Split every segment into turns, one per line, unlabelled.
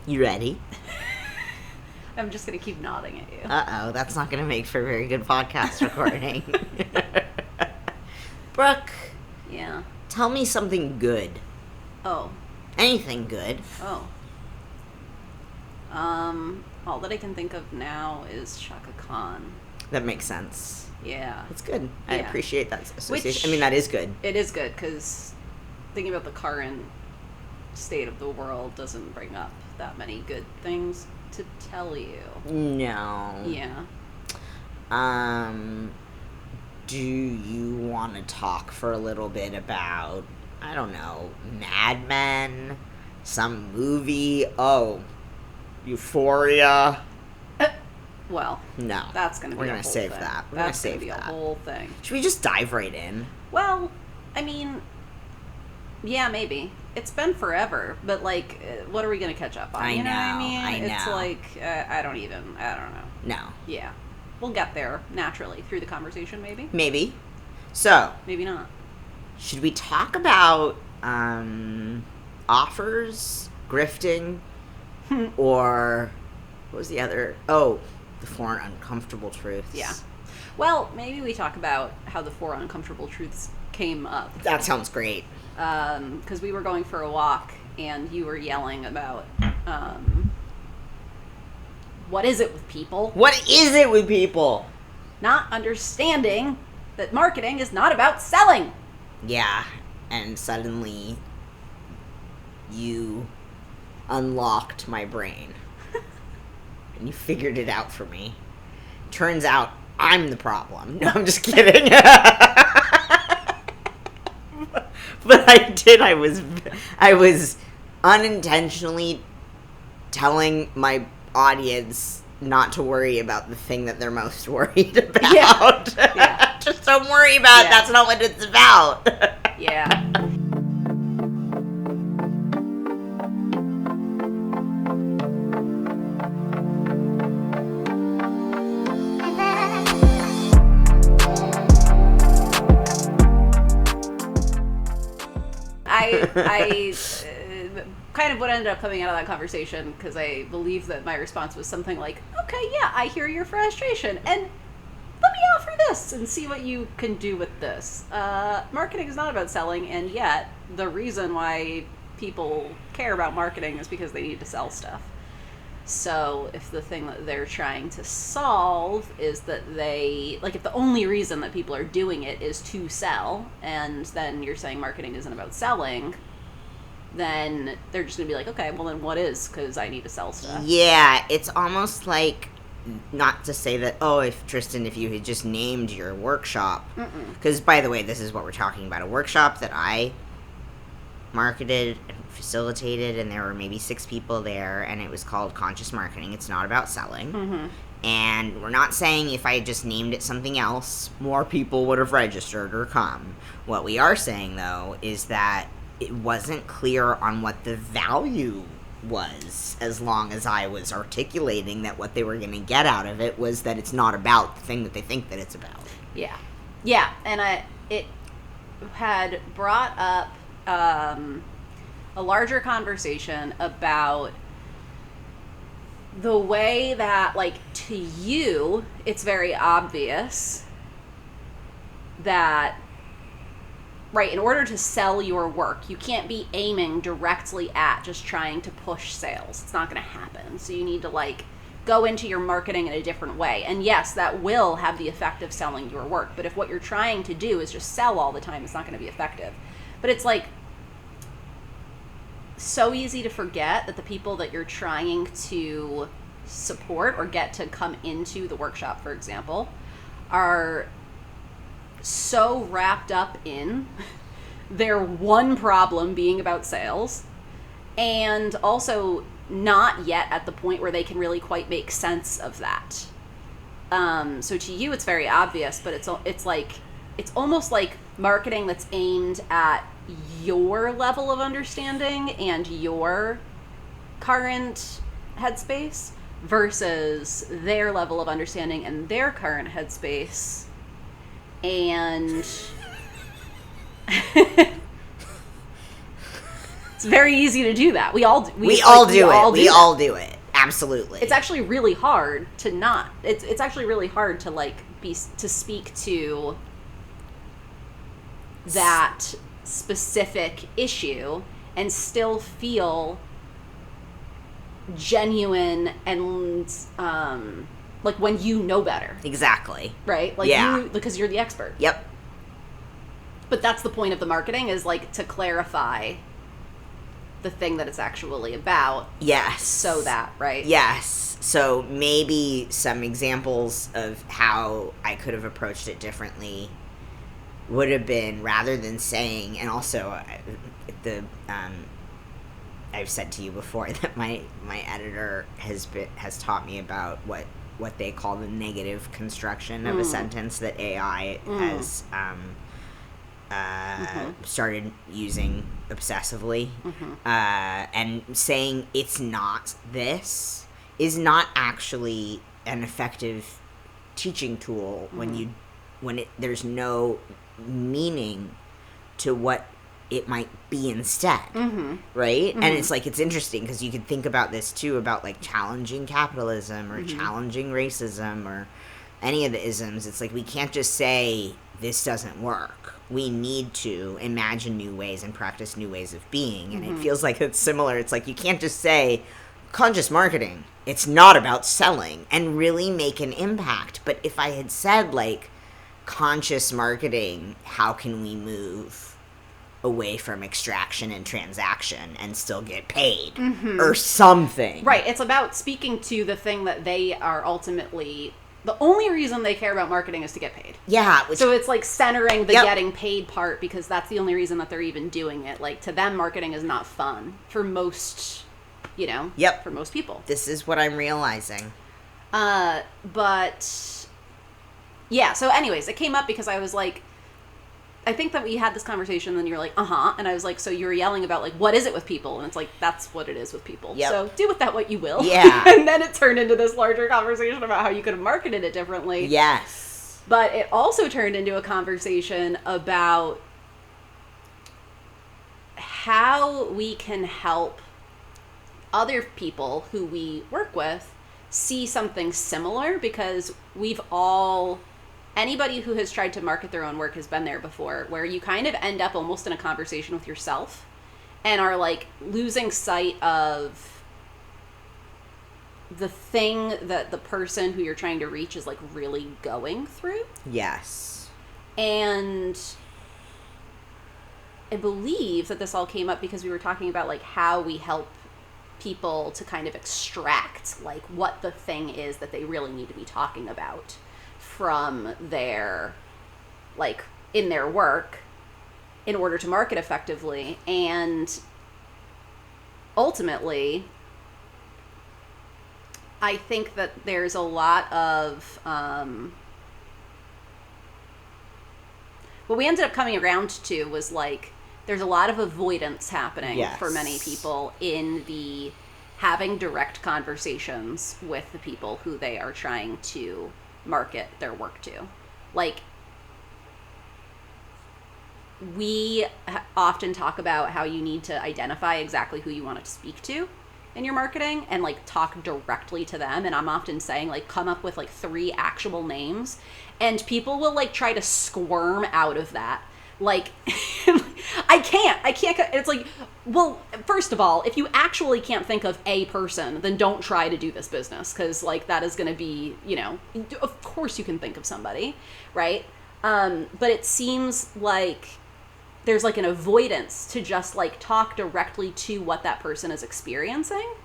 You ready?
I'm just going to keep nodding at you.
Uh-oh, that's not going to make for a very good podcast recording. Brooke.
Yeah.
Tell me something good.
Oh.
Anything good.
Oh. All that I can think of now is Shaka Khan.
That makes sense.
Yeah.
That's good. I appreciate that association.
Which,
that is good.
It is good, because thinking about the current state of the world doesn't bring up that many good things to tell you.
No.
Yeah.
Do you want to talk for a little bit about, I don't know, Mad Men? Some movie? Oh, Euphoria?
Well,
no.
That's going to be
We're going to save
thing.
that. We're
That's
going to
be
save that.
A whole thing.
Should we just dive right in?
Well, I mean, yeah, maybe. It's been forever, but, like, what are we going to catch up on?
I
you know what I mean?
I know.
It's like, I don't know.
No.
Yeah. We'll get there, naturally, through the conversation, maybe?
Maybe. So.
Maybe not.
Should we talk about, offers, grifting, or, what was the other? Oh, the 4 Uncomfortable Truths.
Yeah. Well, maybe we talk about how the 4 Uncomfortable Truths came up.
That sounds great.
Because we were going for a walk, and you were yelling about, what is it with people?
What is it with people?
Not understanding that marketing is not about selling.
Yeah, and suddenly you unlocked my brain. And you figured it out for me. Turns out I'm the problem. No, I'm just kidding. But I did. I was unintentionally telling my audience not to worry about the thing that they're most worried about.
Yeah.
Just don't worry about it. That's not what it's about.
Yeah. I kind of what ended up coming out of that conversation, because I believe that my response was something like, okay, yeah, I hear your frustration, and let me offer this and see what you can do with this. Marketing is not about selling, and yet the reason why people care about marketing is because they need to sell stuff. So if the thing that they're trying to solve is that if the only reason that people are doing it is to sell, and then you're saying marketing isn't about selling, then they're just going to be like, okay, well then what is? Because I need to sell stuff.
Yeah, it's almost like, not to say that, if Tristan, if you had just named your workshop, because by the way, this is what we're talking about, a workshop that I marketed and facilitated, and there were maybe 6 people there, and it was called Conscious Marketing. It's not about selling.
Mm-hmm.
And we're not saying if I had just named it something else, more people would have registered or come. What we are saying, though, is that it wasn't clear on what the value was, as long as I was articulating that what they were going to get out of it was that it's not about the thing that they think that it's about.
Yeah. Yeah, and it had brought up a larger conversation about the way that, like, to you, it's very obvious that, right, in order to sell your work, you can't be aiming directly at just trying to push sales. It's not going to happen. So you need to, like, go into your marketing in a different way. And yes, that will have the effect of selling your work. But if what you're trying to do is just sell all the time, it's not going to be effective. But it's, like, so easy to forget that the people that you're trying to support or get to come into the workshop, for example, are so wrapped up in their one problem being about sales, and also not yet at the point where they can really quite make sense of that. So to you, it's very obvious, but it's almost like marketing that's aimed at your level of understanding and your current headspace versus their level of understanding and their current headspace. And It's very easy to do that. We all do
it. Absolutely.
It's actually really hard to not. It's actually really hard to like to speak to that specific issue and still feel genuine and like when you know better.
Exactly.
Right? Like because you're the expert.
Yep.
But that's the point of the marketing, is like to clarify the thing that it's actually about.
Yes.
So that, right?
Yes. So maybe some examples of how I could have approached it differently would have been, rather than saying, and also I've said to you before that my editor has taught me about what they call the negative construction of a sentence that AI has started using obsessively, and saying it's not this is not actually an effective teaching tool when there's no meaning to what it might be instead, right? And it's like, it's interesting because you could think about this too, about like challenging capitalism or challenging racism or any of the isms. It's like, we can't just say this doesn't work. We need to imagine new ways and practice new ways of being. And it feels like it's similar. It's like, you can't just say conscious marketing, it's not about selling, and really make an impact. But if I had said like conscious marketing, how can we move away from extraction and transaction and still get paid or something?
Right. It's about speaking to the thing that they are ultimately, the only reason they care about marketing is to get paid.
Yeah.
So it's like centering the getting paid part, because that's the only reason that they're even doing it. Like, to them, marketing is not fun for most, for most people.
This is what I'm realizing.
But yeah. So anyways, it came up because I was like, I think that we had this conversation, and then you're like, and I was like, so you were yelling about, like, what is it with people? And it's like, that's what it is with people.
Yep.
So do with that what you will.
Yeah.
And then it turned into this larger conversation about how you could have marketed it differently.
Yes.
But it also turned into a conversation about how we can help other people who we work with see something similar, because anybody who has tried to market their own work has been there before, where you kind of end up almost in a conversation with yourself and are like losing sight of the thing that the person who you're trying to reach is like really going through.
Yes.
And I believe that this all came up because we were talking about like how we help people to kind of extract like what the thing is that they really need to be talking about from their, like, in their work in order to market effectively. And ultimately, I think that there's a lot of, what we ended up coming around to was, like, there's a lot of avoidance happening for many people in the having direct conversations with the people who they are trying to market their work to. Like, we often talk about how you need to identify exactly who you want to speak to in your marketing and like talk directly to them. And I'm often saying like, come up with like 3 actual names, and people will like try to squirm out of that. Like, I can't, it's like, well, first of all, if you actually can't think of a person, then don't try to do this business, because like that is going to be, of course you can think of somebody, right? But it seems like there's like an avoidance to just like talk directly to what that person is experiencing.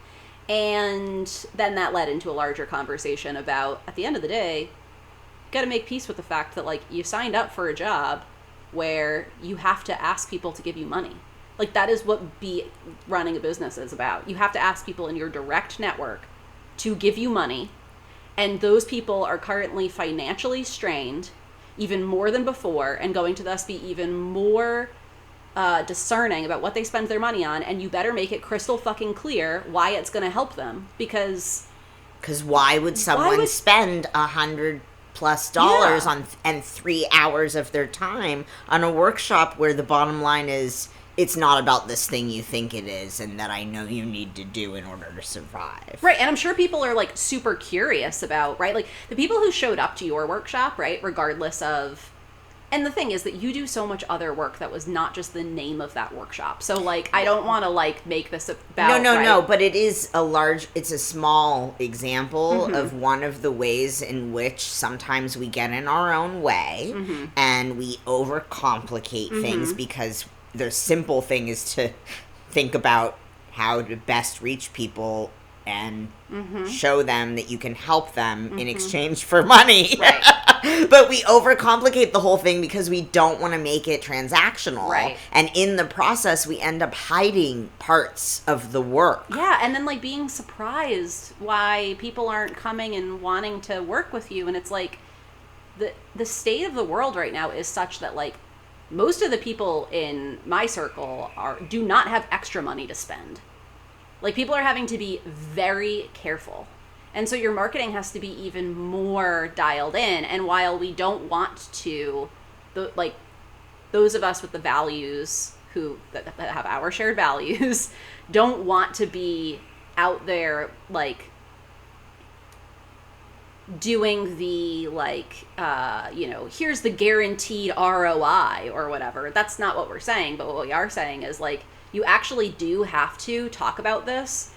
And then that led into a larger conversation about, at the end of the day, you got to make peace with the fact that like you signed up for a job where you have to ask people to give you money. Like, that is what running a business is about. You have to ask people in your direct network to give you money, and those people are currently financially strained even more than before, and going to thus be even more discerning about what they spend their money on, and you better make it crystal fucking clear why it's going to help them, because
why would someone spend $100+ on and 3 hours of their time on a workshop where the bottom line is it's not about this thing you think it is and that I know you need to do in order to survive.
Right, and I'm sure people are, like, super curious about, right? Like, the people who showed up to your workshop, right, regardless of... And the thing is that you do so much other work that was not just the name of that workshop. So, like, I don't want to, like, make this about...
No, but it is it's a small example of one of the ways in which sometimes we get in our own way and we overcomplicate things because the simple thing is to think about how to best reach people and show them that you can help them in exchange for money.
Right.
But we overcomplicate the whole thing because we don't want to make it transactional.
Right.
And in the process, we end up hiding parts of the work.
Yeah, and then, like, being surprised why people aren't coming and wanting to work with you. And it's like, the state of the world right now is such that, like, most of the people in my circle do not have extra money to spend. Like, people are having to be very careful. And so your marketing has to be even more dialed in. And while we don't want to, those of us with the values that have our shared values don't want to be out there, like, doing the, like, here's the guaranteed ROI or whatever. That's not what we're saying. But what we are saying is, like, you actually do have to talk about this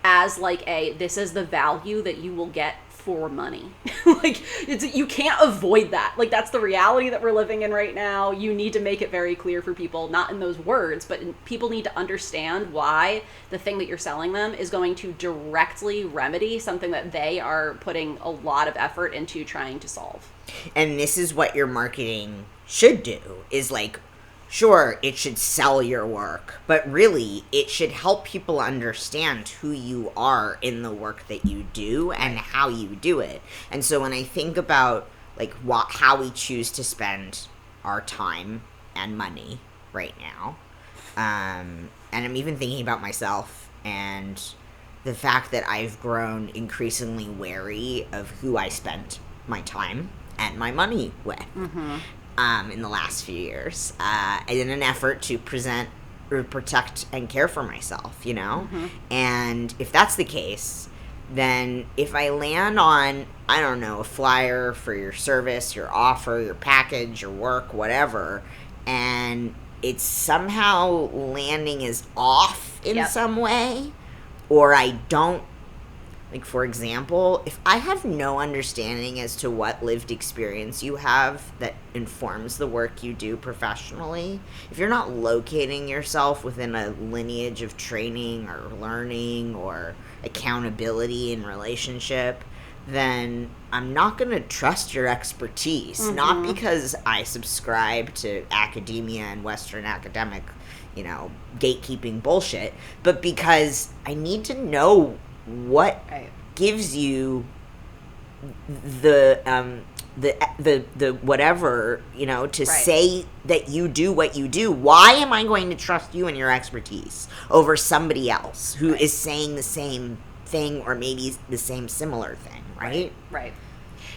as, like, this is the value that you will get for money. Like, you can't avoid that. Like, that's the reality that we're living in right now. You need to make it very clear for people, not in those words, but people need to understand why the thing that you're selling them is going to directly remedy something that they are putting a lot of effort into trying to solve.
And this is what your marketing should do, is, like, sure, it should sell your work, but really, it should help people understand who you are in the work that you do and how you do it. And so when I think about, like, how we choose to spend our time and money right now, and I'm even thinking about myself and the fact that I've grown increasingly wary of who I spent my time and my money with. In the last few years, in an effort to present or protect and care for myself, you know? And if that's the case, then if I land on, I don't know, a flyer for your service, your offer, your package, your work, whatever, and it's somehow landing is off in some way, or I don't, like, for example, if I have no understanding as to what lived experience you have that informs the work you do professionally, if you're not locating yourself within a lineage of training or learning or accountability in relationship, then I'm not going to trust your expertise. Not because I subscribe to academia and Western academic, gatekeeping bullshit, but because I need to know what gives you the whatever, to say that you do what you do. Why am I going to trust you and your expertise over somebody else who is saying the same thing or maybe the same similar thing, right?
Right.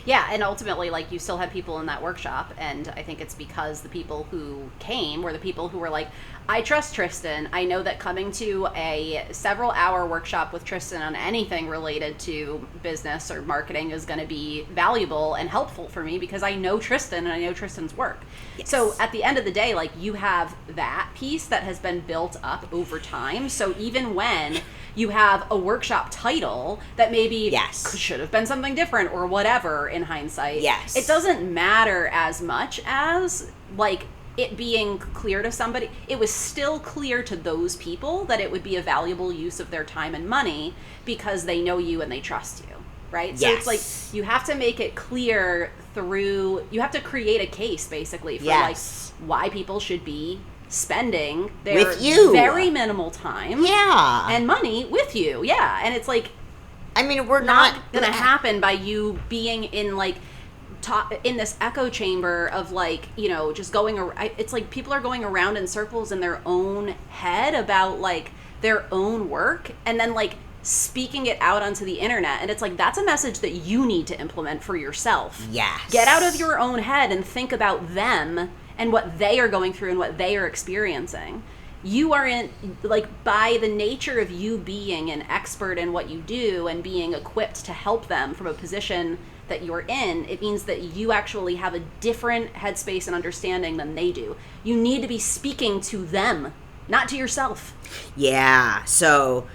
Yeah, and ultimately, like, you still had people in that workshop, and I think it's because the people who came were the people who were like, I trust Tristan. I know that coming to a several-hour workshop with Tristan on anything related to business or marketing is going to be valuable and helpful for me because I know Tristan and I know Tristan's work. Yes. So at the end of the day, like, you have that piece that has been built up over time. So even when you have a workshop title that maybe should have been something different or whatever in hindsight, it doesn't matter as much as, like, it being clear to somebody. It was still clear to those people that it would be a valuable use of their time and money because they know you and they trust you, right? So it's like you have to make it clear through, you have to create a case basically for like why people should be spending their
with you
very minimal time and money with you. And it's like,
I mean, we're not
gonna happen by you being in, like, in this echo chamber of, like, just going around. It's like people are going around in circles in their own head about, like, their own work and then, like, speaking it out onto the internet. And it's like, that's a message that you need to implement for yourself. Get out of your own head and think about them and what they are going through and what they are experiencing. you are in, like, by the nature of you being an expert in what you do and being equipped to help them from a position that you're in, it means that you actually have a different headspace and understanding than they do. You need to be speaking to them, not to yourself.
Yeah. So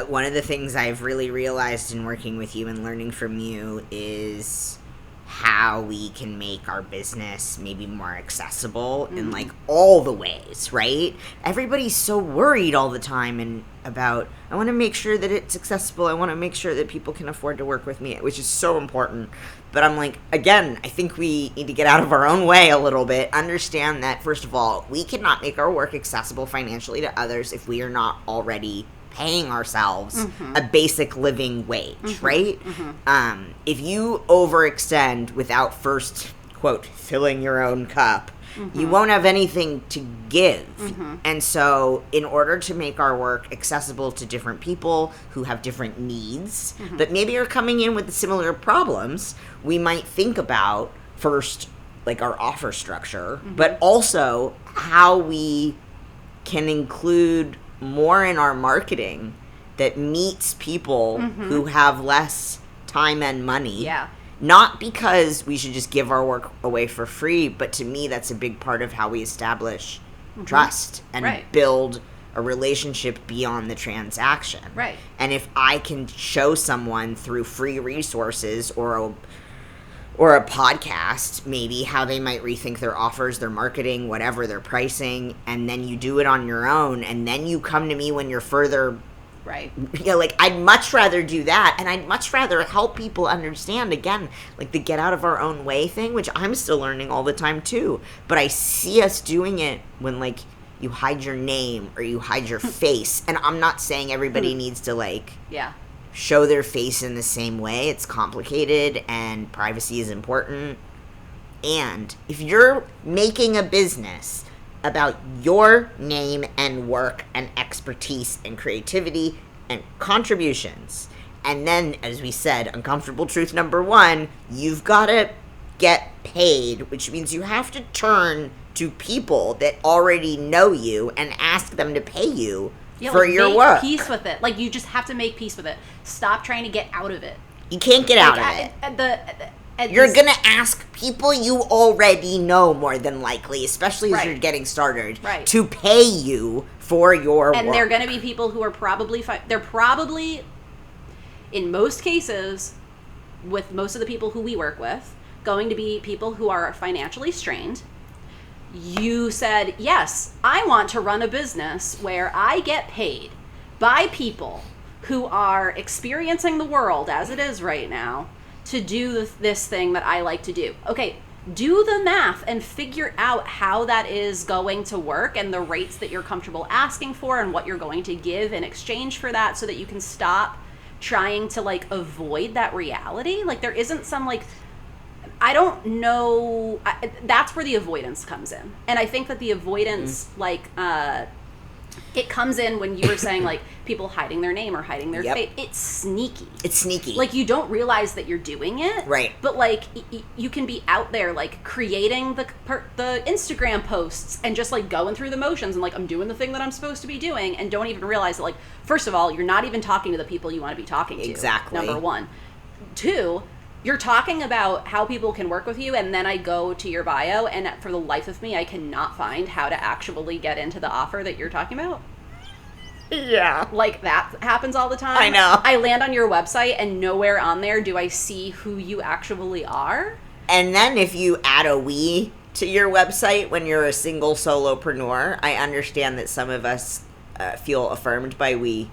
one of the things I've really realized in working with you and learning from you is how we can make our business maybe more accessible in like all the ways, right? Everybody's so worried all the time and about, I want to make sure that it's accessible. I want to make sure that people can afford to work with me, which is so important. But I'm like, again, I think we need to get out of our own way a little bit. Understand that, first of all, we cannot make our work accessible financially to others if we are not already paying ourselves a basic living wage, right? If you overextend without first, quote, filling your own cup, you won't have anything to give. And so in order to make our work accessible to different people who have different needs, but maybe are coming in with similar problems, we might think about first, like, our offer structure, but also how we can include more in our marketing that meets people who have less time and money.
Yeah.
Not because we should just give our work away for free, but to me, that's a big part of how we establish trust and build a relationship beyond the transaction.
Right.
And if I can show someone through free resources or a podcast, maybe how they might rethink their offers, their marketing, whatever, their pricing, and then you do it on your own, and then you come to me when you're further.
Right.
You know, like, I'd much rather do that, and I'd much rather help people understand, again, like, the get out of our own way thing, which I'm still learning all the time, too. But I see us doing it when, like, you hide your name or you hide your face, and I'm not saying everybody needs to, like...
Yeah.
show their face in the same way. It's complicated and privacy is important. And if you're making a business about your name and work and expertise and creativity and contributions, and then, as we said, uncomfortable truth number 1, you've got to get paid, which means you have to turn to people that already know you and ask them to pay you for
like,
your
make
work.
Peace with it. Like, you just have to make peace with it. Stop trying to get out of it.
You can't get out of it. You're going to ask people you already know, more than likely, especially as you're getting started, to pay you for your work.
And they're going to be people who are probably... they're probably, in most cases, with most of the people who we work with, going to be people who are financially strained. You said, yes, I want to run a business where I get paid by people who are experiencing the world as it is right now to do this thing that I like to do. Okay, do the math and figure out how that is going to work and the rates that you're comfortable asking for and what you're going to give in exchange for that, so that you can stop trying to, like, avoid that reality. Like, there isn't some, like... I don't know. That's where the avoidance comes in. And I think that the avoidance, like, it comes in when you were saying, like, people hiding their name or hiding their face. It's sneaky.
It's sneaky.
Like, you don't realize that you're doing it.
Right.
But, like, you can be out there, like, creating the Instagram posts and just, like, going through the motions and, like, I'm doing the thing that I'm supposed to be doing, and don't even realize that, like, first of all, you're not even talking to the people you want to be talking to.
Exactly.
Number 1. 2, you're talking about how people can work with you, and then I go to your bio, and for the life of me, I cannot find how to actually get into the offer that you're talking about.
Yeah.
Like, that happens all the time.
I know.
I land on your website, and nowhere on there do I see who you actually are.
And then if you add a we to your website when you're a single solopreneur, I understand that some of us feel affirmed by we.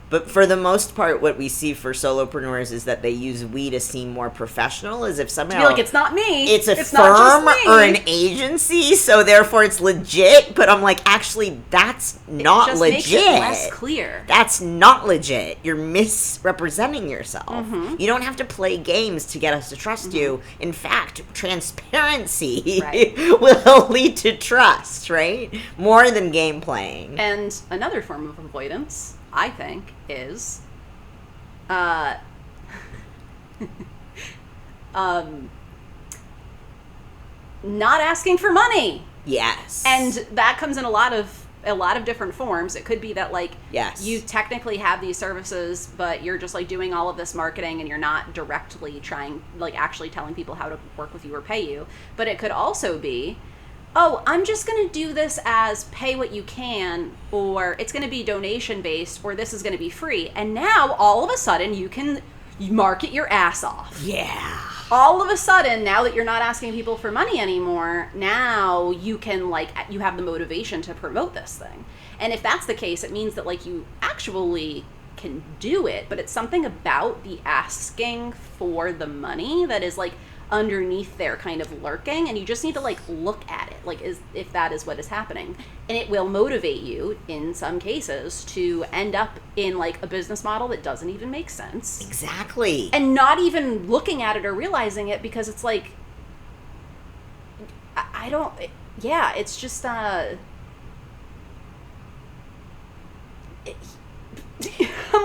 But for the most part, what we see for solopreneurs is that they use we to seem more professional, as if somehow...
To be like, it's not me.
It's a firm or an agency, so therefore it's legit. But I'm like, actually, that's not legit. It just makes it
less clear.
That's not legit. You're misrepresenting yourself. You don't have to play games to get us to trust you. In fact, transparency will lead to trust, right? More than game playing.
And another form of avoidance, I think, is not asking for money.
Yes.
And that comes in a lot of a lot of different forms. It could be that, like,
Yes.
you technically have these services, but you're just, like, doing all of this marketing and you're not directly trying, like, actually telling people how to work with you or pay you. But it could also be, oh, I'm just going to do this as pay what you can, or it's going to be donation based, or this is going to be free. And now, all of a sudden, you can market your ass off.
Yeah.
All of a sudden, now that you're not asking people for money anymore, now you can, like, you have the motivation to promote this thing. And if that's the case, it means that, like, you actually can do it, but it's something about the asking for the money that is, like, underneath there kind of lurking, and you just need to, like, look at it, like, if that is what is happening. And it will motivate you in some cases to end up in, like, a business model that doesn't even make sense,
Exactly.
and not even looking at it or realizing it, because it's like, I don't, yeah, it's just I'm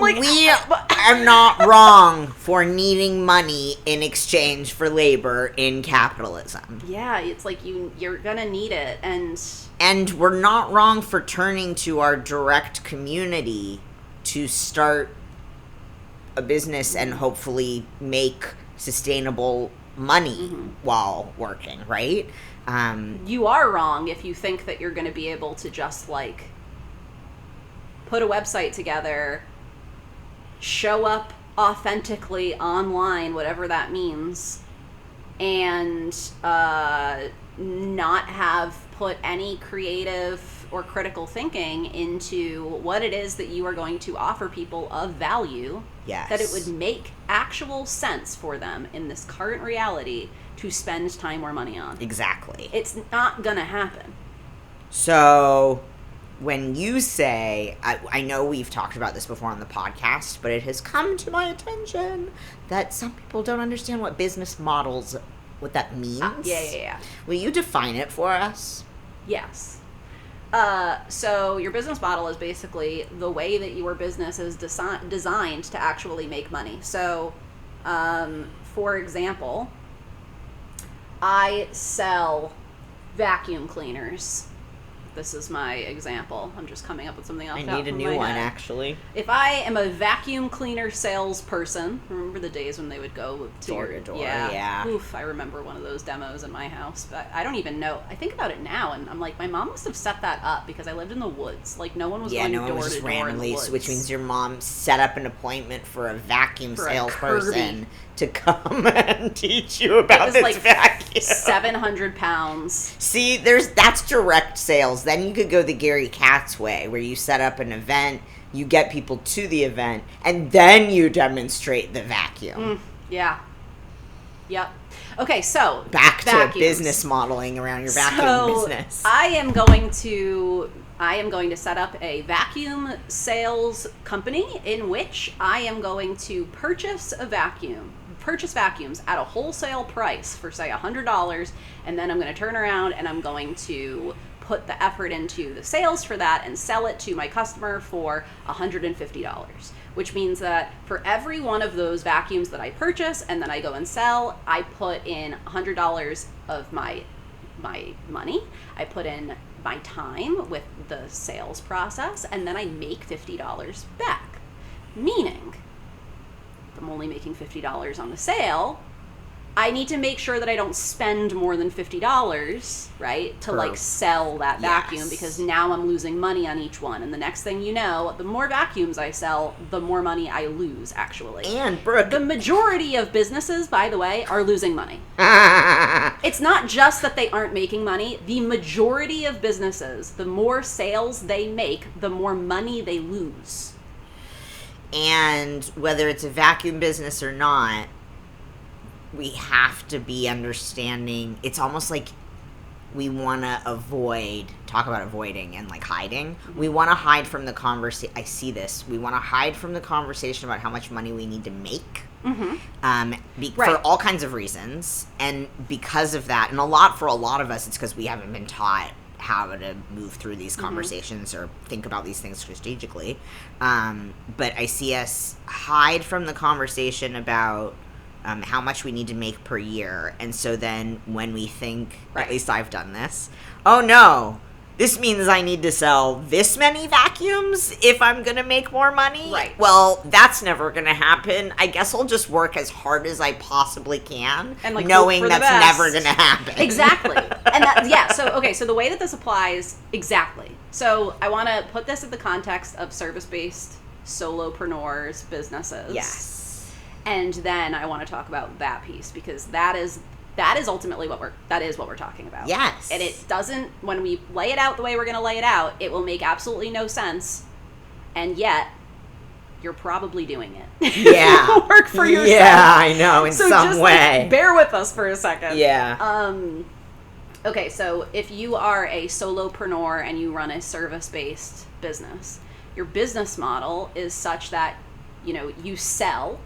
like,
we are not wrong for needing money in exchange for labor in capitalism.
yeah, it's like you're gonna need it,
And we're not wrong for turning to our direct community to start a business and hopefully make sustainable money while working, right?
you are wrong if you think that you're gonna be able to just, like, put a website together, show up authentically online, whatever that means, and not have put any creative or critical thinking into what it is that you are going to offer people of value.
Yes.
That it would make actual sense for them in this current reality to spend time or money on.
Exactly.
It's not gonna happen.
So when you say, I know we've talked about this before on the podcast, but it has come to my attention that some people don't understand what business models, what that means.
Yeah.
Will you define it for us?
Yes. So your business model is basically the way that your business is designed to actually make money. So, for example, I sell vacuum cleaners. This is my example. I'm just coming up with something else.
I need a new one, actually.
If I am a vacuum cleaner salesperson, remember the days when they would go to
Door to door, yeah.
Oof, I remember one of those demos in my house. But I don't even know. I think about it now, and I'm like, my mom must have set that up because I lived in the woods. Like, no one was going
no one
door
was
to
just
door in the
randomly,
woods.
which means your mom set up an appointment for a vacuum
For a
salesperson to come and teach you about
it was
this
like
vacuum.
700 pounds.
See, that's direct sales. Then you could go the Gary Katz way, where you set up an event, you get people to the event, and then you demonstrate the vacuum.
Yeah. Yep. Okay, so
Back to
vacuums.
business modeling around your vacuum business.
I am going to set up a vacuum sales company in which I am going to purchase vacuums at a wholesale price for, say, $100, and then I'm going to turn around and I'm going to put the effort into the sales for that and sell it to my customer for $150, which means that for every one of those vacuums that I purchase and then I go and sell, I put in $100 of my money. I put in my time with the sales process, and then I make $50 back. Meaning, if I'm only making $50 on the sale, I need to make sure that I don't spend more than $50, right, to like sell that vacuum, because now I'm losing money on each one. And the next thing you know, the more vacuums I sell, the more money I lose, actually.
And Brooke,
The majority of businesses, by the way, are losing money. It's not just that they aren't making money. The majority of businesses, the more sales they make, the more money they lose.
And whether it's a vacuum business or not, we have to be understanding. It's almost like we want to talk about avoiding and like hiding. Mm-hmm. We want to hide from the conversation. I see this. We want to hide from the conversation about how much money we need to make.
Mm-hmm.
For all kinds of reasons. And because of that, and for a lot of us, it's because we haven't been taught how to move through these conversations or think about these things strategically. But I see us hide from the conversation about how much we need to make per year. And so then when we think, at least I've done this, oh no, this means I need to sell this many vacuums if I'm going to make more money.
Right.
Well, that's never going to happen. I guess I'll just work as hard as I possibly can,
and like
knowing
hope for the
that's
best.
never going to happen.
Exactly. And that, yeah, so the way that this applies, exactly. So I want to put this in the context of service-based solopreneurs, businesses.
Yes.
And then I want to talk about that piece, because that is ultimately what we're talking about.
Yes.
And it doesn't, when we lay it out the way we're going to lay it out, it will make absolutely no sense. And yet, you're probably doing it.
Yeah.
Work for yourself.
Yeah, I know, in
so
some
just,
way.
Like, bear with us for a second.
Yeah.
Okay, so if you are a solopreneur and you run a service-based business, your business model is such that, you sell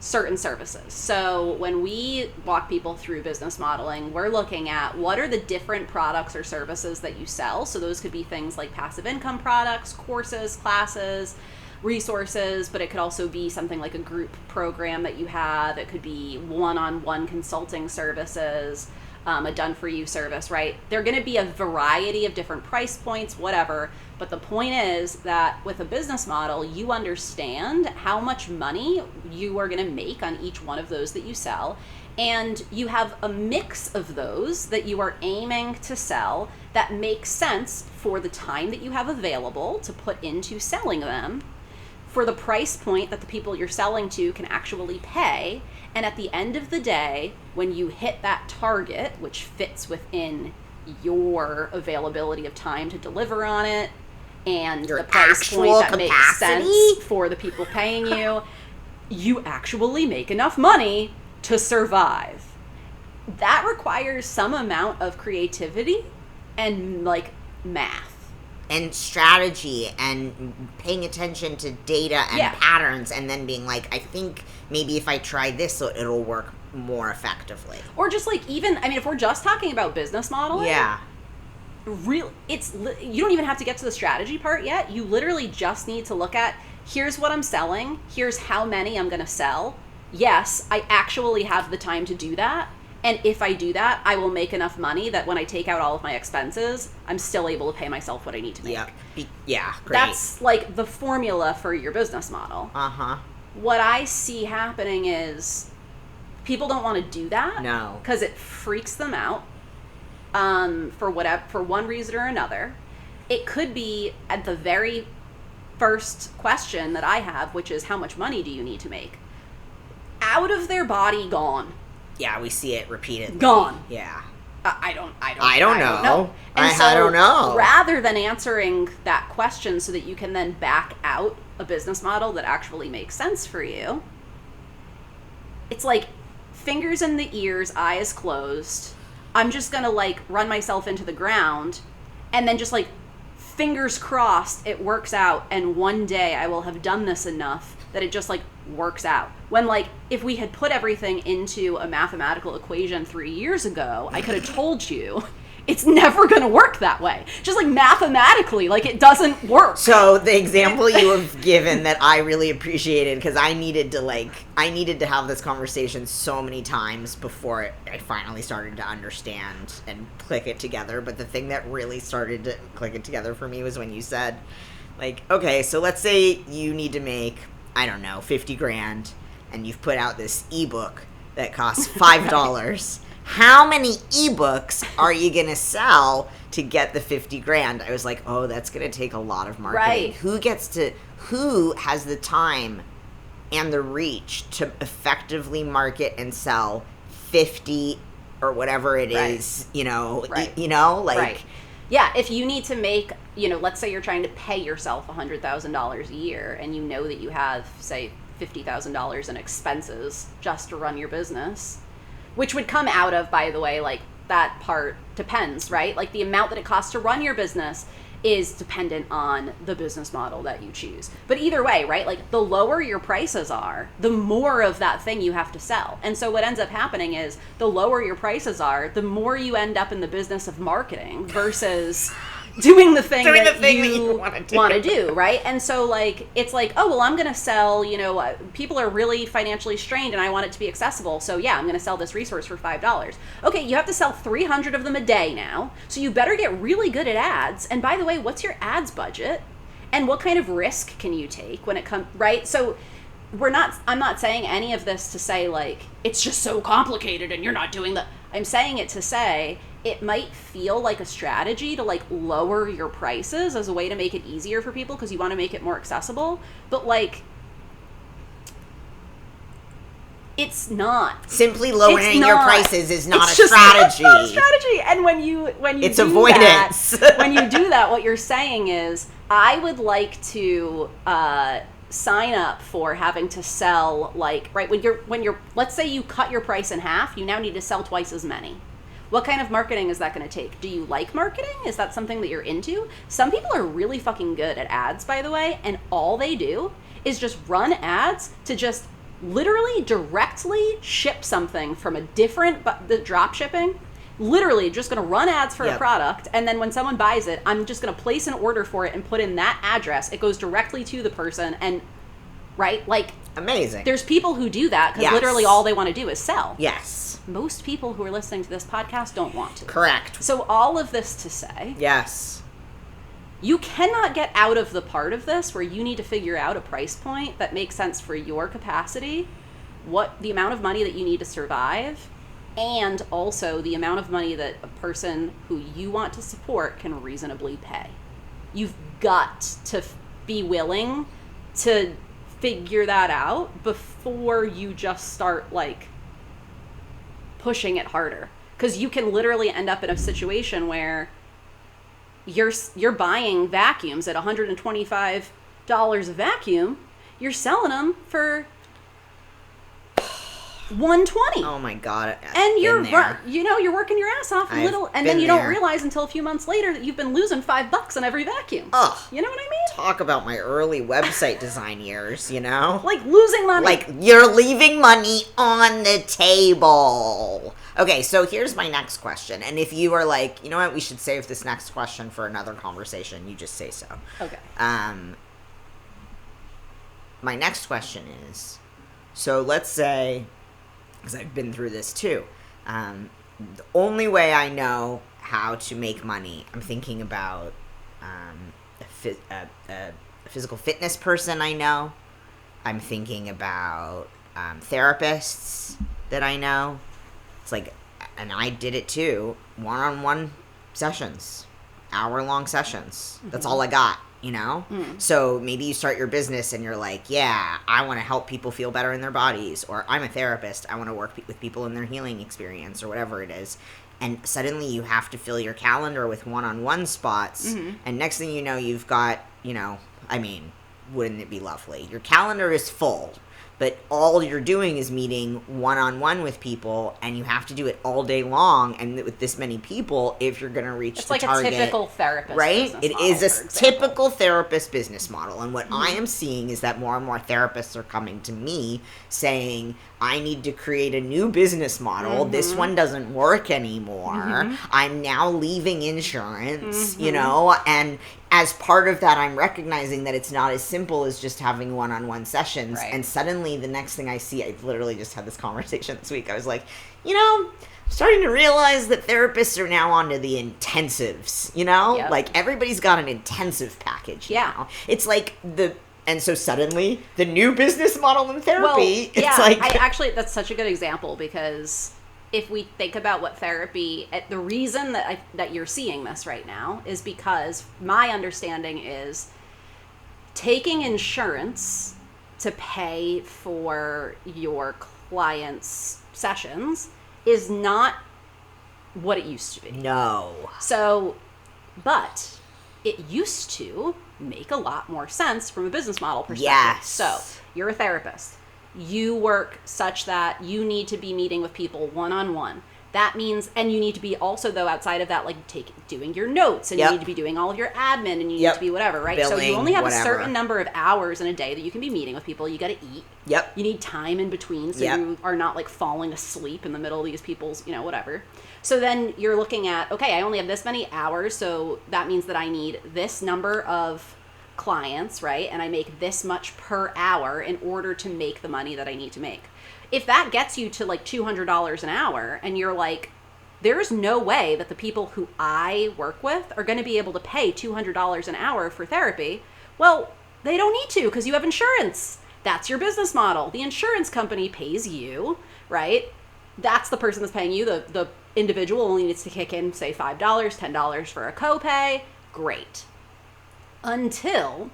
certain services. So when we walk people through business modeling, we're looking at what are the different products or services that you sell. So those could be things like passive income products, courses, classes, resources, but it could also be something like a group program that you have. It could be one-on-one consulting services, a done-for-you service, right? They're going to be a variety of different price points, whatever. But the point is that with a business model, you understand how much money you are going to make on each one of those that you sell. And you have a mix of those that you are aiming to sell that makes sense for the time that you have available to put into selling them, for the price point that the people you're selling to can actually pay. And at the end of the day, when you hit that target, which fits within your availability of time to deliver on it, and
Your
the price point that
capacity?
makes sense for the people paying you, you actually make enough money to survive. That requires some amount of creativity and like math.
And strategy and paying attention to data and patterns, and then being like, I think maybe if I try this, it'll work more effectively.
Or just like, even, if we're just talking about business modeling, you don't even have to get to the strategy part yet. You literally just need to look at, here's what I'm selling, here's how many I'm going to sell. Yes, I actually have the time to do that. And if I do that, I will make enough money that when I take out all of my expenses, I'm still able to pay myself what I need to make.
Yeah, great.
That's like the formula for your business model.
Uh-huh.
What I see happening is people don't want to do that.
No.
Because it freaks them out for one reason or another. It could be at the very first question that I have, which is, how much money do you need to make? Out of their body, gone.
Yeah, we see it repeatedly.
Gone.
Yeah.
I don't
know.
And
I don't know.
Rather than answering that question so that you can then back out a business model that actually makes sense for you, it's like fingers in the ears, eyes closed. I'm just going to like run myself into the ground, and then just like fingers crossed it works out, and one day I will have done this enough that it just like works out. When like, if we had put everything into a mathematical equation 3 years ago, I could have told you it's never going to work that way. Just like mathematically, like it doesn't work.
So the example you have given that I really appreciated, because I needed to have this conversation so many times before I finally started to understand and click it together. But the thing that really started to click it together for me was when you said, like, okay, so let's say you need to make, I don't know, 50 grand, and you've put out this ebook that costs $5. How many ebooks are you going to sell to get the 50 grand? I was like, oh, that's going to take a lot of marketing.
Right.
Who has the time and the reach to effectively market and sell 50 or whatever it is,
Right.
Like,
yeah, if you need to make, let's say you're trying to pay yourself $100,000 a year, and you know that you have, say, $50,000 in expenses just to run your business, which would come out of, by the way, like, that part depends, right? Like, the amount that it costs to run your business is dependent on the business model that you choose. But either way, right, like, the lower your prices are, the more of that thing you have to sell. And so what ends up happening is, the lower your prices are, the more you end up in the business of marketing versus doing the thing
Doing
that
the thing that
you
you
want to do, right? And so, like, it's like, oh, well, I'm going to sell, people are really financially strained and I want it to be accessible. So, yeah, I'm going to sell this resource for $5. Okay, you have to sell 300 of them a day now. So you better get really good at ads. And by the way, what's your ads budget? And what kind of risk can you take when it comes, right? So I'm not saying any of this to say, like, it's just so complicated and you're not doing the, I'm saying it to say, it might feel like a strategy to, like, lower your prices as a way to make it easier for people because you want to make it more accessible. But, like, it's not.
Simply lowering your prices is not a
strategy.
It's
not a strategy. And when you
it's
do
avoidance.
when you do that, what you're saying is, I would like to sign up for having to sell, like, right, when you're let's say you cut your price in half, you now need to sell twice as many. What kind of marketing is that going to take? Do you like marketing? Is that something that you're into? Some people are really fucking good at ads, by the way, and all they do is just run ads to just literally directly ship something from a different, the drop shipping, literally just going to run ads for a product, and then when someone buys it, I'm just going to place an order for it and put in that address. It goes directly to the person, and, right, like,
amazing.
There's people who do that because literally all they want to do is sell.
Yes.
Most people who are listening to this podcast don't want to.
Correct.
So all of this to say,
yes,
you cannot get out of the part of this where you need to figure out a price point that makes sense for your capacity, what the amount of money that you need to survive, and also the amount of money that a person who you want to support can reasonably pay. You've got to be willing to figure that out before you just start, like, pushing it harder. Because you can literally end up in a situation where you're buying vacuums at $125 a vacuum, you're selling them for $120.
Oh my god!
And you're working your ass off and then you don't realize until a few months later that you've been losing $5 on every vacuum.
Ugh.
You know what I mean?
Talk about my early website design years.
Like losing money.
Like you're leaving money on the table. Okay, so here's my next question. And if you are like, you know what, we should save this next question for another conversation, you just say so.
Okay.
My next question is, so let's say, because I've been through this too, the only way I know how to make money, I'm thinking about a physical fitness person I know. I'm thinking about therapists that I know. It's like, and I did it too, one-on-one sessions, hour-long sessions. Mm-hmm. That's all I got, you know? Mm. So maybe you start your business and you're like, yeah, I want to help people feel better in their bodies, or I'm a therapist, I want to work with people in their healing experience, or whatever it is. And suddenly you have to fill your calendar with one-on-one spots, and next thing you know, you've got, wouldn't it be lovely? Your calendar is full, but all you're doing is meeting one-on-one with people, and you have to do it all day long, and with this many people, if you're going to reach the target. It's like a typical
therapist
right? It is a typical therapist business model, and what I am seeing is that more and more therapists are coming to me saying, I need to create a new business model. This one doesn't work anymore. I'm now leaving insurance, and as part of that, I'm recognizing that it's not as simple as just having one-on-one sessions. Right. And suddenly, the next thing I see, I literally just had this conversation this week. I was like, I'm starting to realize that therapists are now onto the intensives, Yep. Like, everybody's got an intensive package now. It's like and so suddenly, the new business model in therapy, it's like...
that's such a good example, because if we think about what therapy, the reason that you're seeing this right now is because my understanding is taking insurance to pay for your clients' sessions is not what it used to be.
No.
So, but it used to make a lot more sense from a business model perspective.
Yes.
So, you're a therapist. You work such that you need to be meeting with people one-on-one. that means, and you need to be also, though, outside of that, like, doing your notes, and you need to be doing all of your admin, and you need to be whatever, right?
Billing,
so you only have
whatever.
a certain number of hours in a day that you can be meeting with people. You got to eat.
Yep.
You need time in between, so you are not, like, falling asleep in the middle of these people's, whatever. So then you're looking at, okay, I only have this many hours, so that means that I need this number of clients, right? And I make this much per hour in order to make the money that I need to make. If that gets you to like $200 an hour and you're like, there's no way that the people who I work with are going to be able to pay $200 an hour for therapy, well, they don't need to because you have insurance. That's your business model. The insurance company pays you, right? That's the person that's paying you. The individual only needs to kick in, say, $5, $10 for a copay. Great. Until...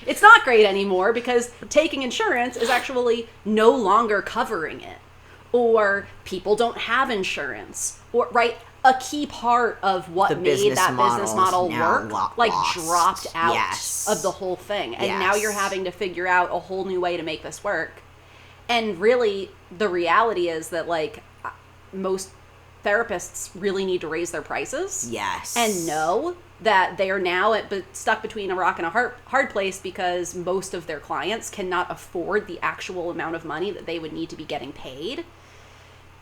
It's not great anymore because taking insurance is actually no longer covering it. Or people don't have insurance. Or, right, a key part of what made that business model work, dropped out of the whole thing. And now you're having to figure out a whole new way to make this work. And really, the reality is that, like, most therapists really need to raise their prices.
Yes.
And know that they are now stuck between a rock and a hard place because most of their clients cannot afford the actual amount of money that they would need to be getting paid.